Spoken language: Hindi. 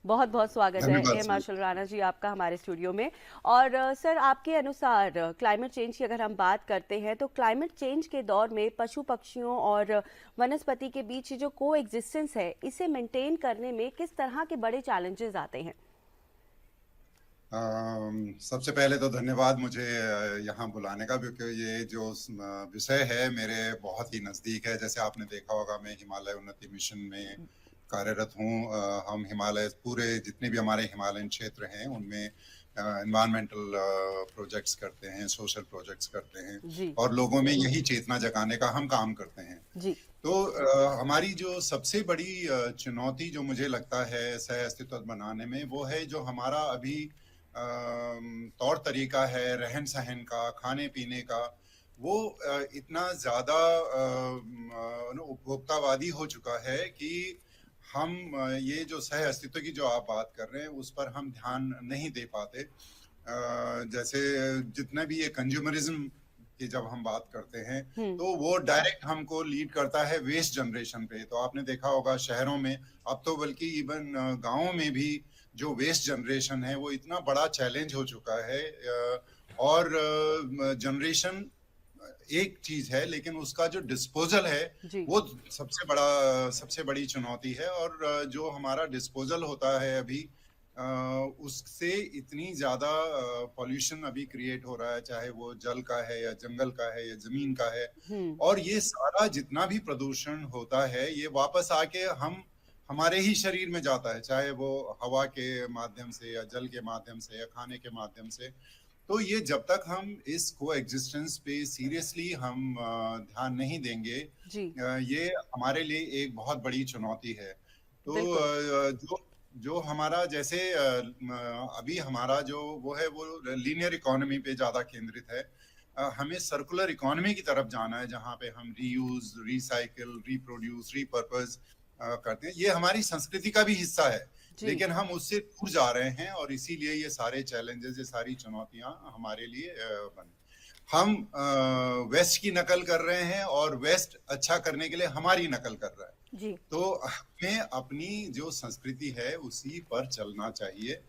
बहुत बहुत स्वागत है धन्यवाद ए सर। मार्शल राणा जी आपका हमारे स्टूडियो में। और सर, आपके अनुसार क्लाइमेट चेंज की अगर हम बात करते हैं तो क्लाइमेट चेंज के दौर में पशु पक्षियों और वनस्पति के बीच जो को एग्जिस्टेंस है, इसे मेंटेन करने में किस तरह के बड़े चैलेंजेस आते हैं? सबसे पहले तो धन्यवाद मुझे यहाँ बुलाने का, क्योंकि ये जो विषय है मेरे बहुत ही नज़दीक है। जैसे आपने देखा होगा, मैं हिमालय उन्नति मिशन में कार्यरत हूँ। हम हिमालय पूरे जितने भी हमारे हिमालयन क्षेत्र हैं उनमें एनवायरमेंटल प्रोजेक्ट्स करते हैं, सोशल प्रोजेक्ट्स करते हैं जी। और लोगों में यही चेतना जगाने का हम काम करते हैं। जी। तो हमारी जो सबसे बड़ी चुनौती जो मुझे लगता है सह अस्तित्व बनाने में, वो है जो हमारा अभी तौर तरीका है रहन सहन का, खाने पीने का। वो इतना ज्यादा उपभोक्तावादी हो चुका है कि हम ये जो सह अस्तित्व की जो आप बात कर रहे हैं उस पर हम ध्यान नहीं दे पाते। जैसे जितने भी ये कंज्यूमरिज्म की जब हम बात करते हैं हम्म। तो वो डायरेक्ट हमको लीड करता है वेस्ट जनरेशन पे। तो आपने देखा होगा शहरों में, अब तो बल्कि इवन गांवों में भी जो वेस्ट जनरेशन है वो इतना बड़ा चैलेंज हो चुका है। और जनरेशन एक चीज है, लेकिन उसका जो डिस्पोजल है जी। वो सबसे बड़ी चुनौती है। और जो हमारा डिस्पोजल होता है अभी, उससे इतनी ज्यादा पॉल्यूशन अभी क्रिएट हो रहा है, चाहे वो जल का है या जंगल का है या जमीन का है। हम्म। और ये सारा जितना भी प्रदूषण होता है ये वापस आके हम हमारे ही शरीर में जाता है, चाहे वो हवा के माध्यम से या जल के माध्यम से या खाने के माध्यम से। तो ये जब तक हम इस को एग्जिस्टेंस पे सीरियसली हम ध्यान नहीं देंगे, जी। ये हमारे लिए एक बहुत बड़ी चुनौती है। तो बिल्कुल। जो जो हमारा जैसे अभी हमारा जो वो है वो लीनियर इकोनॉमी पे ज्यादा केंद्रित है। हमें सर्कुलर इकोनॉमी की तरफ जाना है, जहाँ पे हम रीयूज, रिसाइकिल, रिप्रोड्यूस, रिपर्पस करते हैं। ये हमारी संस्कृति का भी हिस्सा है, जी। लेकिन हम उससे दूर जा रहे हैं और इसीलिए ये सारे चैलेंजेस, ये सारी चुनौतियां हमारे लिए बने। हम वेस्ट की नकल कर रहे हैं और वेस्ट अच्छा करने के लिए हमारी नकल कर रहा है। जी। तो हमें अपनी जो संस्कृति है उसी पर चलना चाहिए।